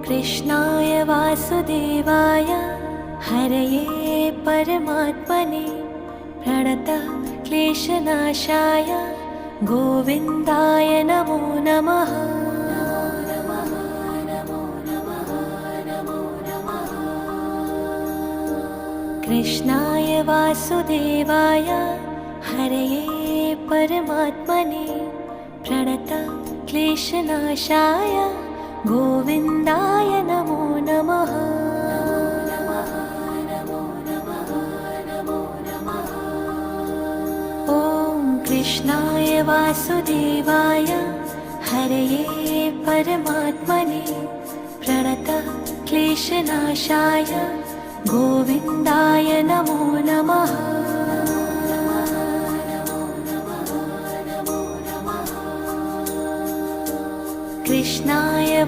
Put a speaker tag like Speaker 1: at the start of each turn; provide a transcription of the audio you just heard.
Speaker 1: कृष्णाय वासुदेवाय हरये परमात्मने प्रणतः क्लेशनाशाय गोविन्दाय नमो नमः। कृष्णाय वासुदेवाय हरये परमात्मने प्रणतः क्लेशनाशाय गोविन्दाय नमो नमः। ॐ कृष्णाय वासुदेवाय हरये परमात्मने प्रणतः क्लेशनाशाय गोविन्दाय नमो नमः। कृष्णाय